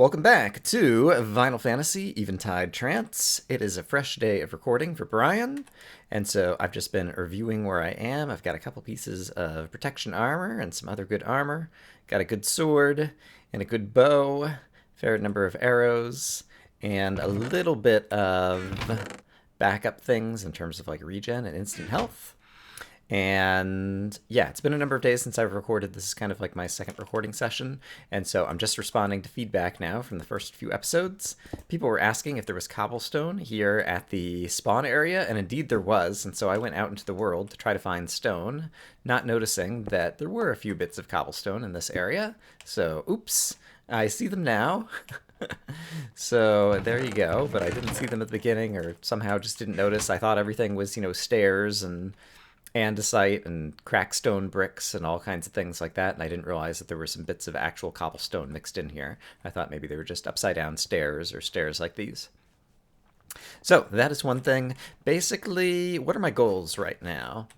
Welcome back to Final Fantasy Eventide Trance. It is a fresh day of recording for Brian, and so I've just been reviewing where I am. I've got a couple pieces of protection armor and some other good armor. Got a good sword and a good bow, fair number of arrows, and a little bit of backup things in terms of like regen and instant health. And yeah, it's been a number of days since I've recorded. This is kind of like my second recording session. And so I'm just responding to feedback now from the first few episodes. People were asking if there was cobblestone here at the spawn area, and indeed there was. And so I went out into the world to try to find stone, not noticing that there were a few bits of cobblestone in this area. So, oops, I see them now. So there you go. But I didn't see them at the beginning, or somehow just didn't notice. I thought everything was, stairs and andesite and cracked stone bricks and all kinds of things like that, and I didn't realize that there were some bits of actual cobblestone mixed in here. I thought maybe they were just upside down stairs or stairs like these. So that is one thing. Basically, what are my goals right now?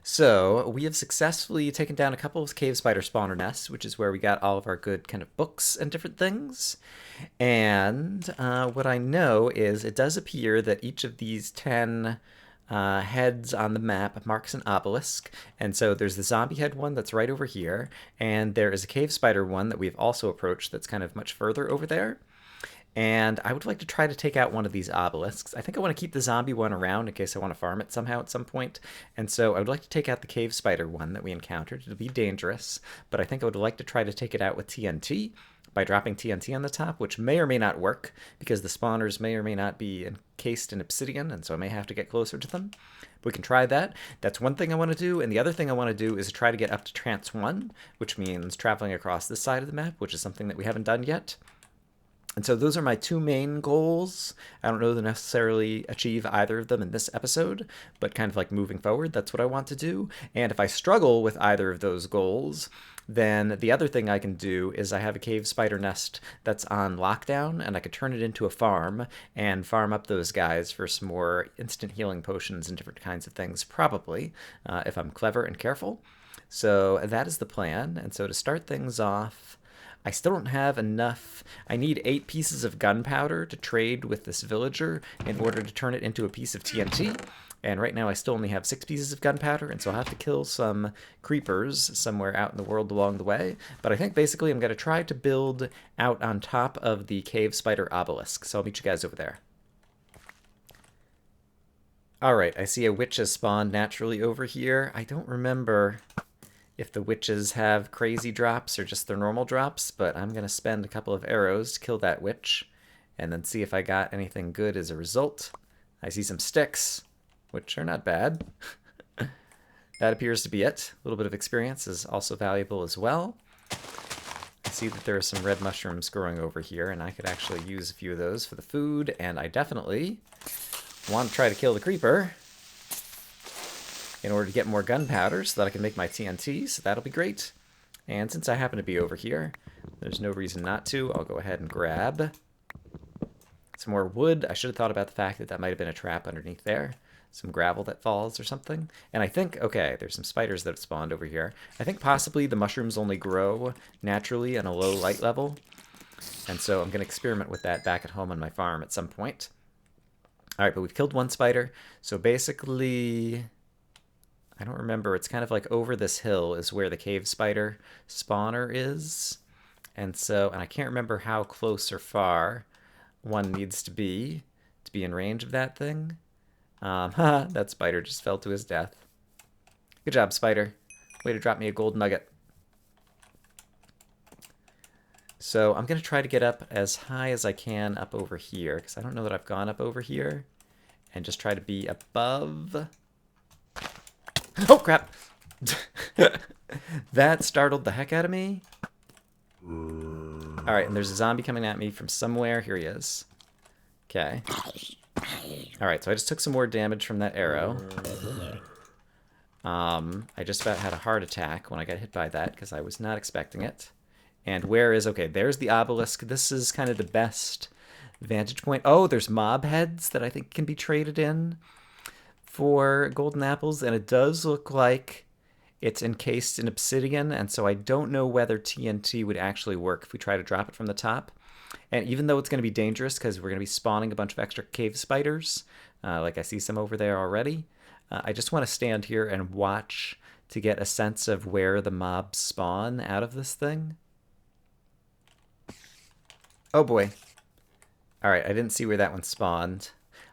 So we have successfully taken down a couple of cave spider spawner nests, which is where we got all of our good kind of books and different things. And what I know is it does appear that each of these 10 heads on the map marks an obelisk, and so there's the zombie head one that's right over here, and there is a cave spider one that we've also approached that's kind of much further over there. And I would like to try to take out one of these obelisks. I think I want to keep the zombie one around in case I want to farm it somehow at some point. And so I would like to take out the cave spider one that we encountered. It'll be dangerous, but I think I would like to try to take it out with TNT by dropping TNT on the top, which may or may not work because the spawners may or may not be encased in obsidian, and so I may have to get closer to them. But we can try that. That's one thing I want to do, and the other thing I want to do is try to get up to Trance 1, which means traveling across this side of the map, which is something that we haven't done yet. And so those are my two main goals. I don't know to necessarily achieve either of them in this episode, but kind of like moving forward, that's what I want to do. And if I struggle with either of those goals, then the other thing I can do is I have a cave spider nest that's on lockdown, and I could turn it into a farm and farm up those guys for some more instant healing potions and different kinds of things, probably, if I'm clever and careful. So that is the plan. And so to start things off, I still don't have enough. I need 8 pieces of gunpowder to trade with this villager in order to turn it into a piece of TNT. And right now I still only have 6 pieces of gunpowder, and so I'll have to kill some creepers somewhere out in the world along the way. But I think basically I'm going to try to build out on top of the cave spider obelisk. So I'll meet you guys over there. Alright, I see a witch has spawned naturally over here. I don't remember if the witches have crazy drops or just their normal drops, but I'm going to spend a couple of arrows to kill that witch and then see if I got anything good as a result. I see some sticks, which are not bad. That appears to be it. A little bit of experience is also valuable as well. I see that there are some red mushrooms growing over here, and I could actually use a few of those for the food, and I definitely want to try to kill the creeper in order to get more gunpowder so that I can make my TNT, so that'll be great. And since I happen to be over here, there's no reason not to. I'll go ahead and grab some more wood. I should have thought about the fact that that might have been a trap underneath there. Some gravel that falls or something. And I think, okay, there's some spiders that have spawned over here. I think possibly the mushrooms only grow naturally on a low light level. And so I'm going to experiment with that back at home on my farm at some point. Alright, but we've killed one spider. So basically, I don't remember. It's kind of like over this hill is where the cave spider spawner is. And so, and I can't remember how close or far one needs to be in range of that thing. That spider just fell to his death. Good job, spider. Way to drop me a gold nugget. So I'm going to try to get up as high as I can up over here, because I don't know that I've gone up over here. And just try to be above. Oh, crap. That startled the heck out of me. Alright, and there's a zombie coming at me from somewhere. Here he is. Okay. Alright, so I just took some more damage from that arrow. I just about had a heart attack when I got hit by that, because I was not expecting it. And where is... Okay, there's the obelisk. This is kind of the best vantage point. Oh, there's mob heads that I think can be traded in for golden apples, and it does look like It's encased in obsidian, and so I don't know whether TNT would actually work if we try to drop it from the top. And even though it's going to be dangerous because we're going to be spawning a bunch of extra cave spiders, like I see some over there already, I just want to stand here and watch to get a sense of where the mobs spawn out of this thing. Oh boy. Alright, I didn't see where that one spawned.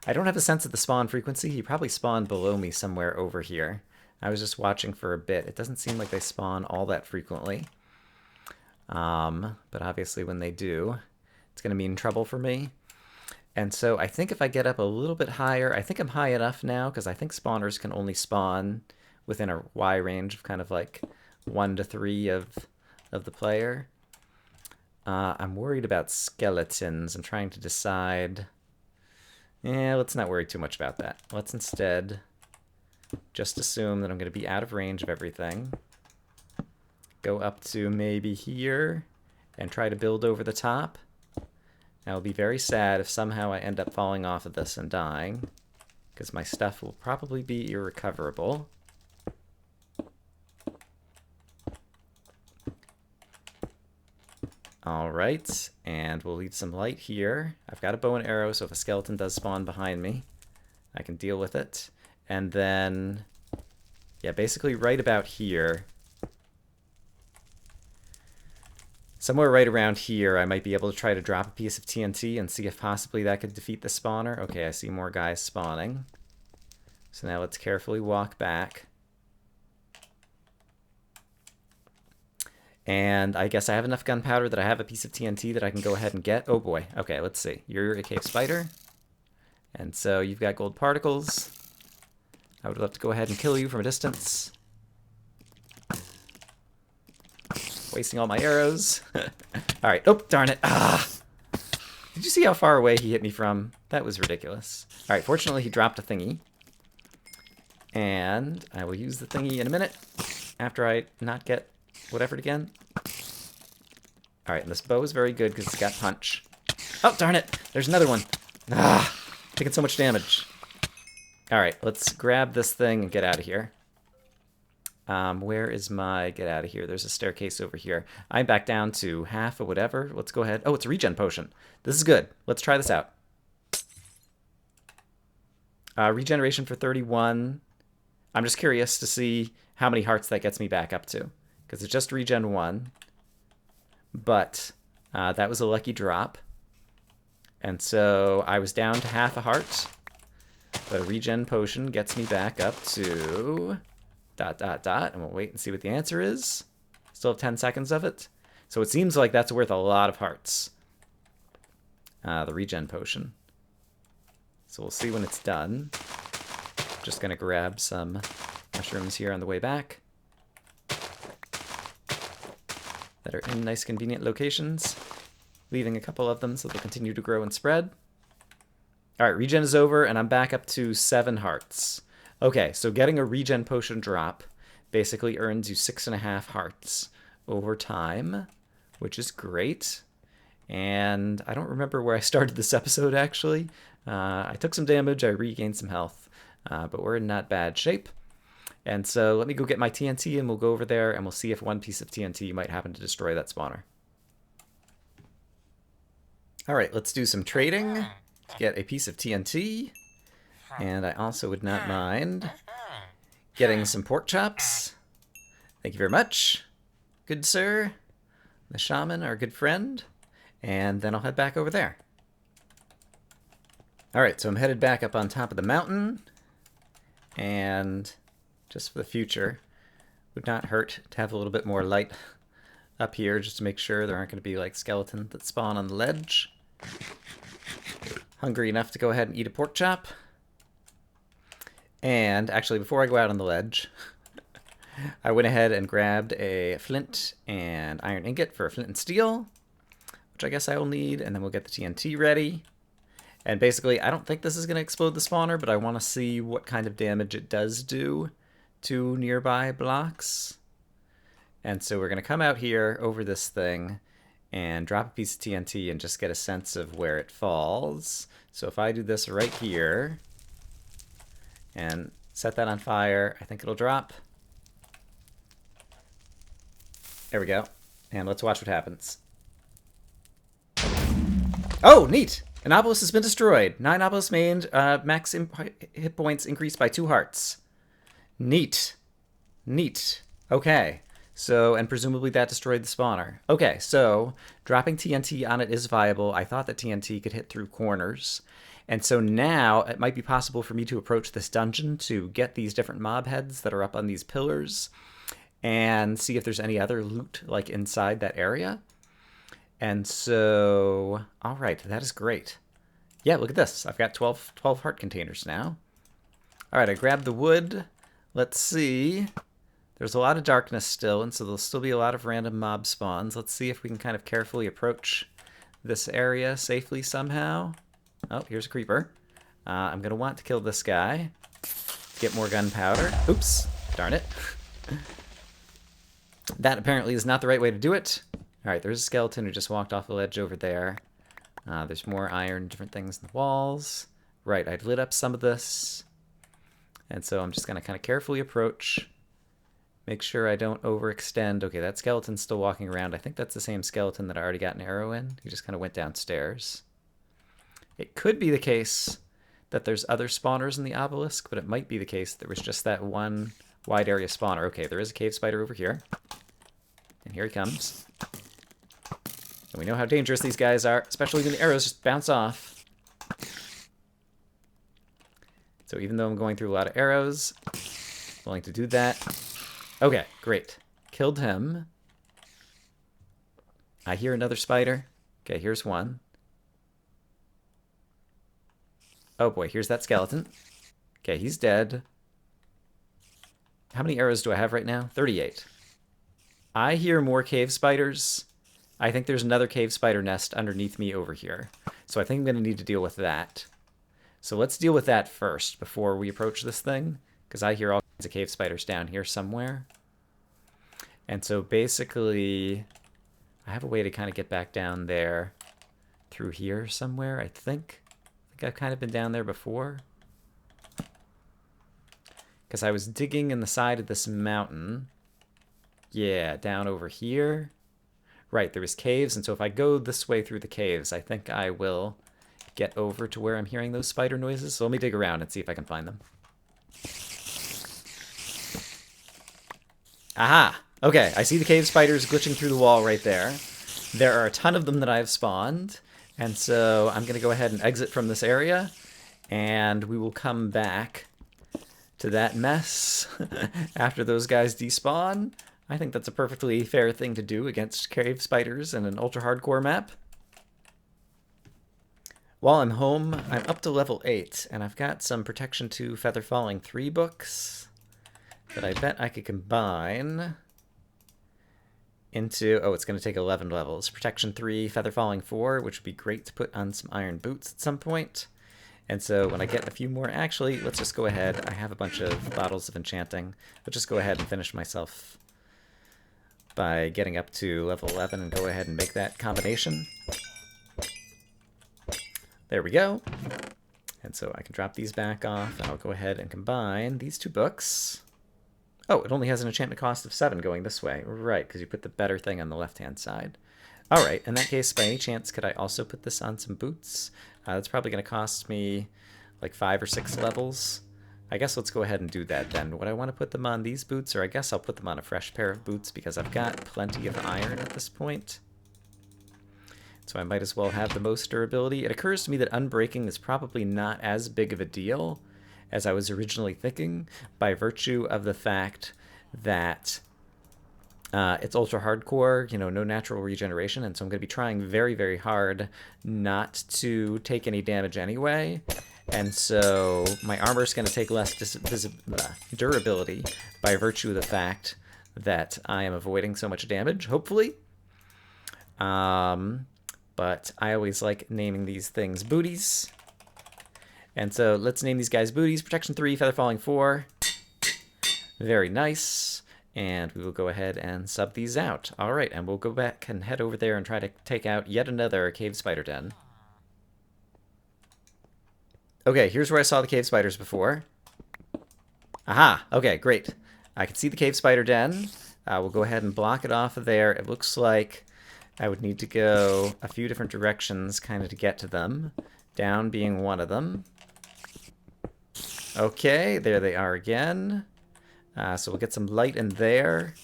I don't have a sense of the spawn frequency. He probably spawned below me somewhere over here. I was just watching for a bit. It doesn't seem like they spawn all that frequently. But obviously when they do, it's going to mean trouble for me. And so I think if I get up a little bit higher, I think I'm high enough now because I think spawners can only spawn within a Y range of kind of like 1 to 3 of the player. I'm worried about skeletons. I'm trying to decide. Yeah, let's not worry too much about that. Let's instead just assume that I'm going to be out of range of everything. Go up to maybe here and try to build over the top. I'll be very sad if somehow I end up falling off of this and dying, because my stuff will probably be irrecoverable. Alright, and we'll leave some light here. I've got a bow and arrow, so if a skeleton does spawn behind me, I can deal with it. And then, yeah, basically right about here, somewhere right around here, I might be able to try to drop a piece of TNT and see if possibly that could defeat the spawner. Okay, I see more guys spawning. So now let's carefully walk back. And I guess I have enough gunpowder that I have a piece of TNT that I can go ahead and get. Oh boy. Okay, let's see. You're a cave spider. And so you've got gold particles. I would love to go ahead and kill you from a distance. Wasting all my arrows. Alright. Oh, darn it. Ah! Did you see how far away he hit me from? That was ridiculous. Alright, fortunately he dropped a thingy. And I will use the thingy in a minute after I not get whatever again. Alright, and this bow is very good because it's got punch. Oh, darn it! There's another one. Ah! Taking so much damage. Alright, let's grab this thing and get out of here. Where is my get out of here? There's a staircase over here. I'm back down to half or whatever. Let's go ahead. Oh, it's a regen potion. This is good. Let's try this out. Regeneration for 31. I'm just curious to see how many hearts that gets me back up to, because it's just regen 1. But that was a lucky drop. And so I was down to half a heart. But a regen potion gets me back up to ... and we'll wait and see what the answer is. Still have 10 seconds of it. So it seems like that's worth a lot of hearts. The regen potion. So we'll see when it's done. Just gonna grab some mushrooms here on the way back that are in nice convenient locations, leaving a couple of them so they'll continue to grow and spread. Alright, regen is over and I'm back up to 7 hearts. Okay, so getting a regen potion drop basically earns you 6.5 hearts over time, which is great. And I don't remember where I started this episode, actually. I took some damage, I regained some health, but we're in not bad shape. And so let me go get my TNT and we'll go over there and we'll see if one piece of TNT might happen to destroy that spawner. Alright, let's do some trading. Get a piece of TNT. And I also would not mind getting some pork chops. Thank you very much, good sir. The shaman, our good friend. And then I'll head back over there. Alright, so I'm headed back up on top of the mountain. And just for the future, would not hurt to have a little bit more light up here just to make sure there aren't going to be like skeletons that spawn on the ledge. Hungry enough to go ahead and eat a pork chop. And actually, before I go out on the ledge, I went ahead and grabbed a flint and iron ingot for a flint and steel, which I guess I will need, and then we'll get the TNT ready. And basically, I don't think this is going to explode the spawner, but I want to see what kind of damage it does do to nearby blocks. And so we're going to come out here over this thing and drop a piece of TNT and just get a sense of where it falls. So if I do this right here and set that on fire, I think it'll drop. There we go. And let's watch what happens. Oh, neat! An obelisk has been destroyed. 9 obelisks made. Max hit points increased by 2 hearts. Neat. Neat. Okay. So, and presumably that destroyed the spawner. Okay, so dropping TNT on it is viable. I thought that TNT could hit through corners. And so now it might be possible for me to approach this dungeon to get these different mob heads that are up on these pillars and see if there's any other loot like inside that area. And so, all right, that is great. Yeah, look at this. I've got 12 heart containers now. All right, I grabbed the wood. Let's see. There's a lot of darkness still, and so there'll still be a lot of random mob spawns. Let's see if we can kind of carefully approach this area safely somehow. Oh, here's a creeper. I'm going to want to kill this guy. Get more gunpowder. Oops. Darn it. That apparently is not the right way to do it. All right, there's a skeleton who just walked off the ledge over there. There's more iron, different things in the walls. Right, I'd lit up some of this. And so I'm just going to kind of carefully approach. Make sure I don't overextend. Okay, that skeleton's still walking around. I think that's the same skeleton that I already got an arrow in. He just kind of went downstairs. It could be the case that there's other spawners in the obelisk, but it might be the case that there was just that one wide area spawner. Okay, there is a cave spider over here. And here he comes. And we know how dangerous these guys are, especially when the arrows just bounce off. So even though I'm going through a lot of arrows, willing to do that. Okay, great. Killed him. I hear another spider. Okay, here's one. Oh boy, here's that skeleton. Okay, he's dead. How many arrows do I have right now? 38. I hear more cave spiders. I think there's another cave spider nest underneath me over here. So I think I'm going to need to deal with that. So let's deal with that first before we approach this thing, because I hear all kinds of cave spiders down here somewhere. And so basically, I have a way to kind of get back down there through here somewhere, I think. I think I've kind of been down there before. Because I was digging in the side of this mountain. Yeah, down over here. Right, there was caves, and so if I go this way through the caves, I think I will get over to where I'm hearing those spider noises. So let me dig around and see if I can find them. Aha! Okay, I see the cave spiders glitching through the wall right there. There are a ton of them that I've spawned, and so I'm going to go ahead and exit from this area, and we will come back to that mess after those guys despawn. I think that's a perfectly fair thing to do against cave spiders in an ultra-hardcore map. While I'm home, I'm up to level 8, and I've got some Protection 2 Feather Falling 3 books that I bet I could combine into... Oh, it's going to take 11 levels. Protection 3, Feather Falling 4, which would be great to put on some iron boots at some point. And so when I get a few more... Actually, let's just go ahead. I have a bunch of bottles of enchanting. Let's just go ahead and finish myself by getting up to level 11 and go ahead and make that combination. There we go. And so I can drop these back off, and I'll go ahead and combine these 2 books. Oh, it only has an enchantment cost of 7 going this way. Right, because you put the better thing on the left-hand side. All right, in that case, by any chance, could I also put this on some boots? That's probably going to cost me like 5 or 6 levels. I guess let's go ahead and do that then. Would I want to put them on these boots, or I guess I'll put them on a fresh pair of boots because I've got plenty of iron at this point. So I might as well have the most durability. It occurs to me that unbreaking is probably not as big of a deal as I was originally thinking, by virtue of the fact that it's ultra hardcore, you know, no natural regeneration, and so I'm going to be trying very, very hard not to take any damage anyway. And so my armor is going to take less durability by virtue of the fact that I am avoiding so much damage, hopefully. But I always like naming these things booties. And so let's name these guys booties. Protection 3, Feather Falling 4. Very nice. And we will go ahead and sub these out. All right, and we'll go back and head over there and try to take out yet another cave spider den. Okay, here's where I saw the cave spiders before. Aha! Okay, great. I can see the cave spider den. We'll go ahead and block it off of there. It looks like I would need to go a few different directions kind of to get to them. Down being one of them. Okay, there they are again. So we'll get some light in there.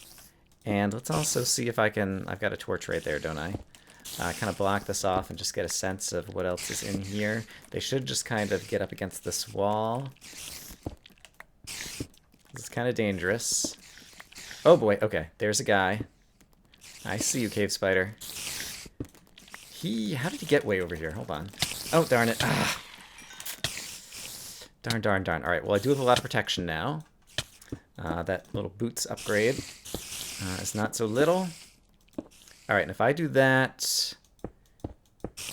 And let's also see if I can... I've got a torch right there, don't I? Kind of block this off and just get a sense of what else is in here. They should just kind of get up against this wall. This is kind of dangerous. Oh boy, okay, there's a guy. I see you, cave spider. How did he get way over here? Hold on. Oh, darn it. Ah. Darn, darn, darn. All right, well, I do have a lot of protection now. That little boots upgrade is not so little. All right, and if I do that,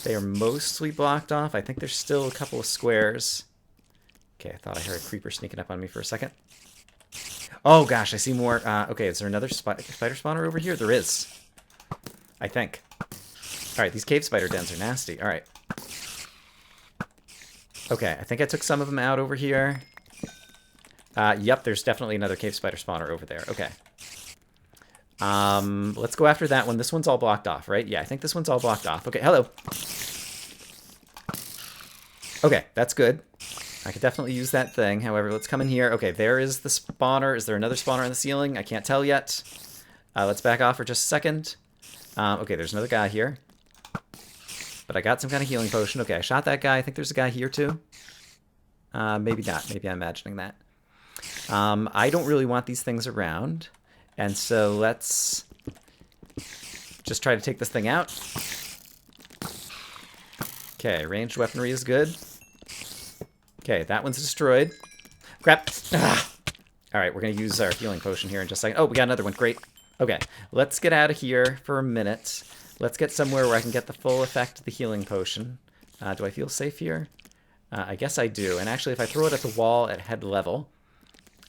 they are mostly blocked off. I think there's still a couple of squares. Okay, I thought I heard a creeper sneaking up on me for a second. Oh gosh, I see more. Okay, is there another spider spawner over here? There is. I think. Alright, these cave spider dens are nasty. Alright. Okay, I think I took some of them out over here. Yep, there's definitely another cave spider spawner over there. Okay. Let's go after that one. This one's all blocked off, right? Yeah, I think this one's all blocked off. Okay, hello. Okay, that's good. I could definitely use that thing. However, let's come in here. Okay, there is the spawner. Is there another spawner on the ceiling? I can't tell yet. Let's back off for just a second. Okay, there's another guy here. But I got some kind of healing potion. Okay, I shot that guy. I think there's a guy here too. Maybe not. Maybe I'm imagining that. I don't really want these things around. And so let's just try to take this thing out. Okay, ranged weaponry is good. Okay, that one's destroyed. Crap. Ah. All right, we're going to use our healing potion here in just a second. Oh, we got another one. Great. Okay, let's get out of here for a minute. Let's get somewhere where I can get the full effect of the healing potion. Do I feel safe here? I guess I do. And actually, if I throw it at the wall at head level...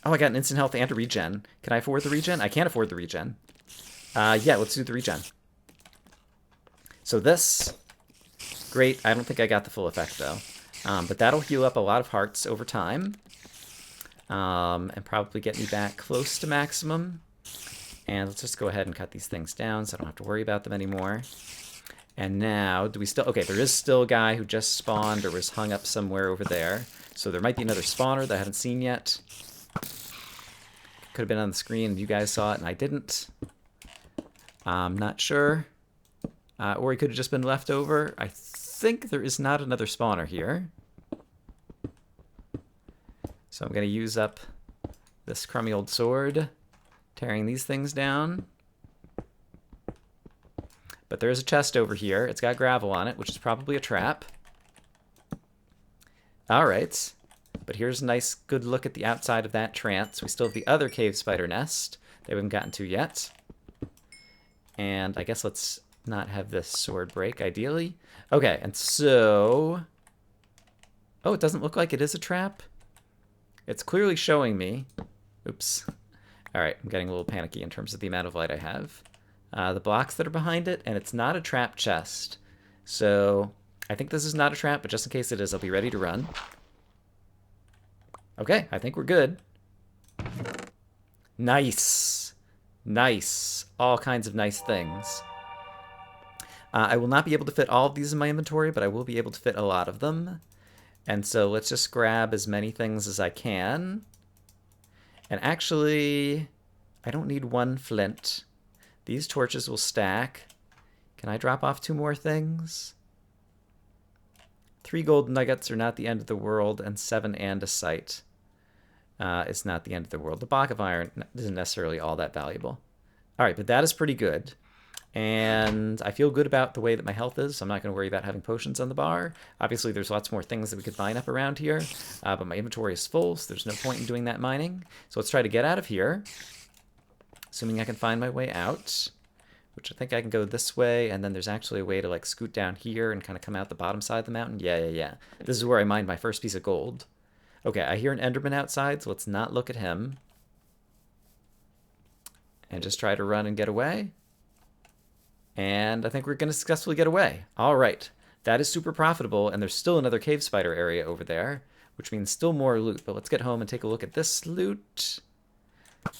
Oh, I got an instant health and a regen. Can I afford the regen? I can't afford the regen. Yeah, let's do the regen. So this... Great. I don't think I got the full effect, though. But that'll heal up a lot of hearts over time. And probably get me back close to maximum. And let's just go ahead and cut these things down so I don't have to worry about them anymore. And now, do we still... Okay, there is still a guy who just spawned or was hung up somewhere over there. So there might be another spawner that I haven't seen yet. Could have been on the screen and you guys saw it and I didn't. I'm not sure. Or he could have just been left over. I think there is not another spawner here. So I'm going to use up this crummy old sword, tearing these things down. But there is a chest over here. It's got gravel on it, which is probably a trap. All right. But here's a nice, good look at the outside of that trance. We still have the other cave spider nest that we haven't gotten to yet. And I guess let's not have this sword break, ideally. Okay, and so... Oh, it doesn't look like it is a trap. It's clearly showing me... Oops. All right, I'm getting a little panicky in terms of the amount of light I have. The blocks that are behind it, and it's not a trap chest. So I think this is not a trap, but just in case it is, I'll be ready to run. Okay, I think we're good. Nice. Nice. All kinds of nice things. I will not be able to fit all of these in my inventory, but I will be able to fit a lot of them. And so let's just grab as many things as I can. And actually, I don't need one flint. These torches will stack. Can I drop off 2 more things? 3 gold nuggets are not the end of the world, and 7 andesite is not the end of the world. The block of iron isn't necessarily all that valuable. All right, but that is pretty good. And I feel good about the way that my health is, so I'm not going to worry about having potions on the bar. Obviously, there's lots more things that we could mine up around here, but my inventory is full, so there's no point in doing that mining. So let's try to get out of here, assuming I can find my way out, which I think I can go this way, and then there's actually a way to like scoot down here and kind of come out the bottom side of the mountain. Yeah. This is where I mined my first piece of gold. Okay, I hear an Enderman outside, so let's not look at him. And just try to run and get away. And I think we're going to successfully get away. All right. That is super profitable, and there's still another cave spider area over there, which means still more loot. But let's get home and take a look at this loot.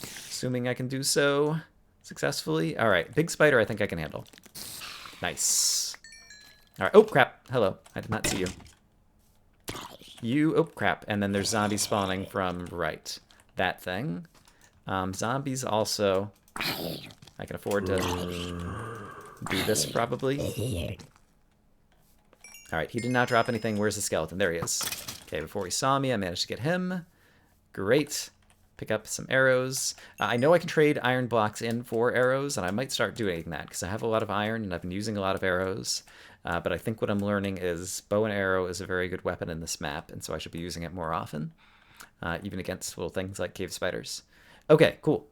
Assuming I can do so. successfully. All right, big spider I think I can handle. Nice. All right, oh crap, hello, I did not see you. You, oh crap, and then there's zombies spawning from right. That thing. Zombies also, I can afford to do this probably. All right, he did not drop anything. Where's the skeleton? There he is. Okay, before he saw me, I managed to get him. Great. Pick up some arrows. I know I can trade iron blocks in for arrows, and I might start doing that because I have a lot of iron and I've been using a lot of arrows. But I think what I'm learning is bow and arrow is a very good weapon in this map, and so I should be using it more often, even against little things like cave spiders. Okay, cool.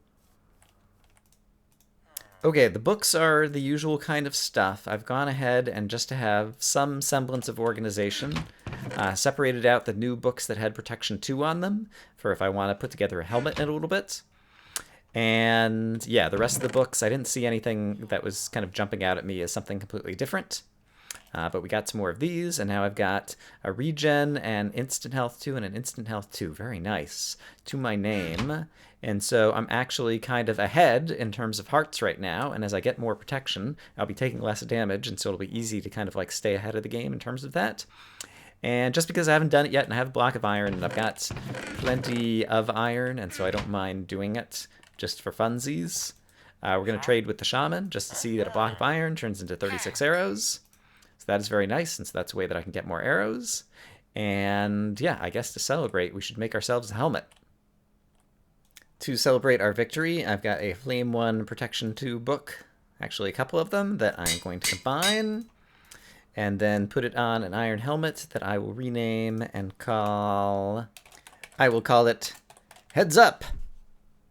Okay, the books are the usual kind of stuff. I've gone ahead and just to have some semblance of organization, separated out the new books that had Protection 2 on them for if I want to put together a helmet in a little bit. And yeah, the rest of the books, I didn't see anything that was kind of jumping out at me as something completely different. But we got some more of these, and now I've got a regen and instant health 2 and an instant health 2. Very nice. To my name. And so I'm actually kind of ahead in terms of hearts right now, and as I get more protection, I'll be taking less damage, and so it'll be easy to kind of like stay ahead of the game in terms of that. And just because I haven't done it yet, and I have a block of iron, and I've got plenty of iron, and so I don't mind doing it just for funsies. We're going to trade with the shaman just to see that a block of iron turns into 36 arrows. So that is very nice, and so that's a way that I can get more arrows. And yeah, I guess to celebrate, we should make ourselves a helmet. To celebrate our victory, I've got a Flame 1 Protection 2 book, actually a couple of them, that I'm going to combine, and then put it on an iron helmet that I will rename and call... I will call it Heads Up,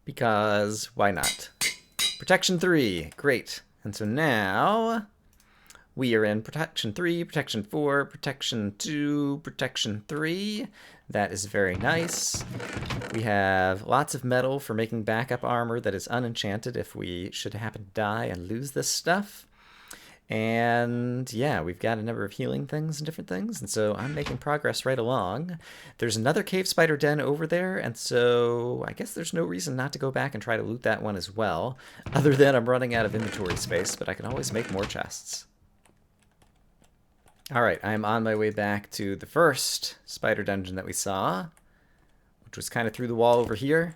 because why not? Protection 3, great. And so now... we are in Protection 3, Protection 4, Protection 2, Protection 3. That is very nice. We have lots of metal for making backup armor that is unenchanted if we should happen to die and lose this stuff. And yeah, we've got a number of healing things and different things, and so I'm making progress right along. There's another cave spider den over there, and so I guess there's no reason not to go back and try to loot that one as well, other than I'm running out of inventory space, but I can always make more chests. Alright, I'm on my way back to the first spider dungeon that we saw, which was kind of through the wall over here.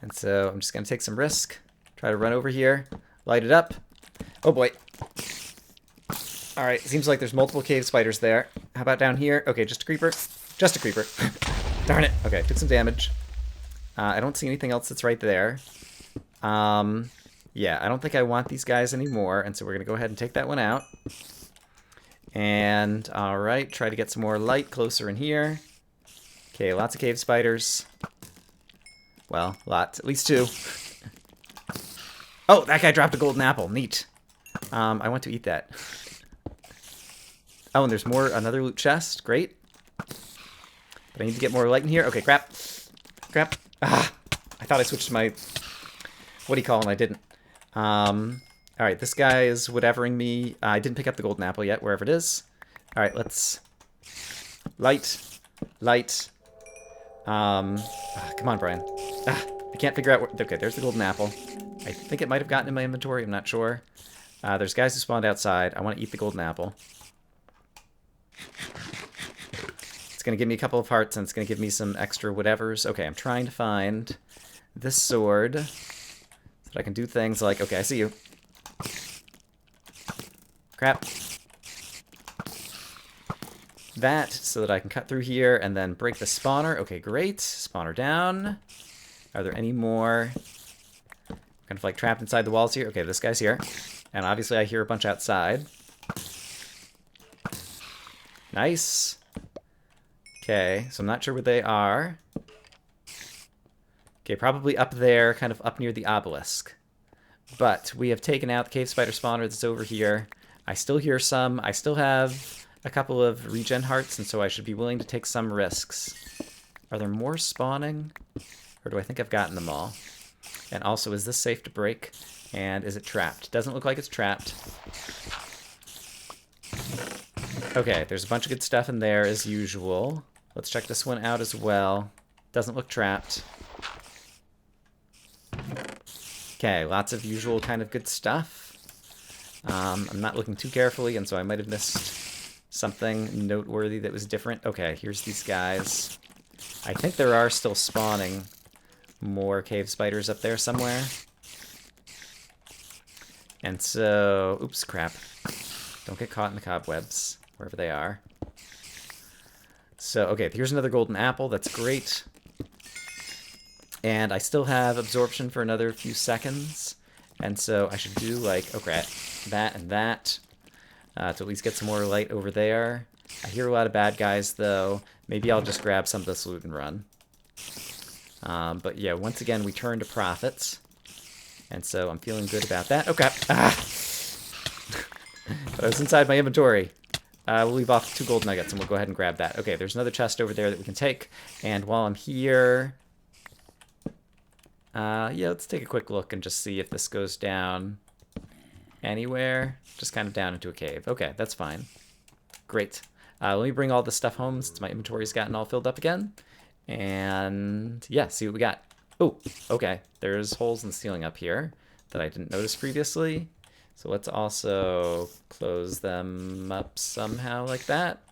And so I'm just going to take some risk, try to run over here, light it up. Oh boy. Alright, seems like there's multiple cave spiders there. How about down here? Okay, just a creeper. Just a creeper. Darn it. Okay, took some damage. I don't see anything else that's right there. Yeah, I don't think I want these guys anymore, and so we're going to go ahead and take that one out. And, alright, try to get some more light closer in here. Okay, lots of cave spiders. Well, lots. At least 2. Oh, that guy dropped a golden apple. Neat. I want to eat that. Oh, and there's more, another loot chest. Great. But I need to get more light in here. Okay, crap. Crap. Ah, I thought I switched to my... what do you call them? I didn't. Alright, this guy is whatevering me. I didn't pick up the golden apple yet, wherever it is. Alright, let's... light. Light. Come on, Brian. I can't figure out where... okay, there's the golden apple. I think it might have gotten in my inventory, I'm not sure. There's guys who spawned outside. I want to eat the golden apple. It's going to give me a couple of hearts, and it's going to give me some extra whatevers. Okay, I'm trying to find this sword... so that I can do things like, okay, I see you. Crap. That, so that I can cut through here and then break the spawner. Okay, great. Spawner down. Are there any more? Kind of like trapped inside the walls here. Okay, this guy's here. And obviously I hear a bunch outside. Nice. Okay, so I'm not sure where they are. Okay, probably up there, kind of up near the obelisk. But we have taken out the cave spider spawner that's over here. I still hear some. I still have a couple of regen hearts, and so I should be willing to take some risks. Are there more spawning? Or do I think I've gotten them all? And also, is this safe to break? And is it trapped? Doesn't look like it's trapped. Okay, there's a bunch of good stuff in there as usual. Let's check this one out as well. Doesn't look trapped. Okay, lots of usual kind of good stuff. I'm not looking too carefully, and so I might have missed something noteworthy that was different. Okay, here's these guys. I think there are still spawning more cave spiders up there somewhere. And so... Oops, crap. Don't get caught in the cobwebs, wherever they are. So, okay, here's another golden apple. That's great. And I still have absorption for another few seconds. And so I should do, like, oh crap, that and that. To at least get some more light over there. I hear a lot of bad guys, though. Maybe I'll just grab some of this loot and run. But yeah, once again, we turn to profits. And so I'm feeling good about that. Oh crap! Ah! But I was inside my inventory. We'll leave off 2 gold nuggets, and we'll go ahead and grab that. Okay, there's another chest over there that we can take. And while I'm here... yeah, let's take a quick look and just see if this goes down anywhere. Just kind of down into a cave. Okay, that's fine. Great. Let me bring all this stuff home since my inventory's gotten all filled up again. And yeah, see what we got. Oh, okay. There's holes in the ceiling up here that I didn't notice previously. So let's also close them up somehow like that.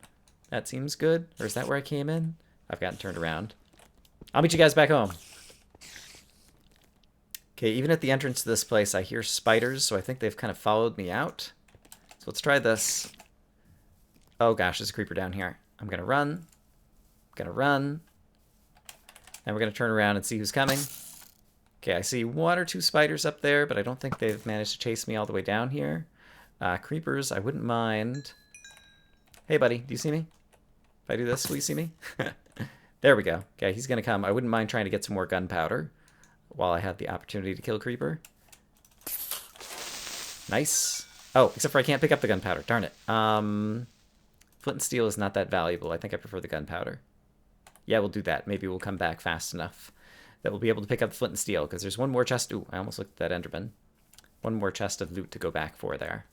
That seems good. Or is that where I came in? I've gotten turned around. I'll meet you guys back home. Okay, even at the entrance to this place, I hear spiders, so I think they've kind of followed me out. So let's try this. Oh gosh, there's a creeper down here. I'm gonna run. Gonna run. And we're gonna turn around and see who's coming. Okay, I see 1 or 2 spiders up there, but I don't think they've managed to chase me all the way down here. Creepers, I wouldn't mind. Hey buddy, do you see me? If I do this, will you see me? There we go. Okay, he's gonna come. I wouldn't mind trying to get some more gunpowder while I have the opportunity to kill a creeper. Nice. Oh, except for I can't pick up the gunpowder. Darn it. Flint and steel is not that valuable. I think I prefer the gunpowder. Yeah, we'll do that. Maybe we'll come back fast enough that we'll be able to pick up the flint and steel, because there's 1 more chest. Ooh, I almost looked at that Enderman. 1 more chest of loot to go back for there.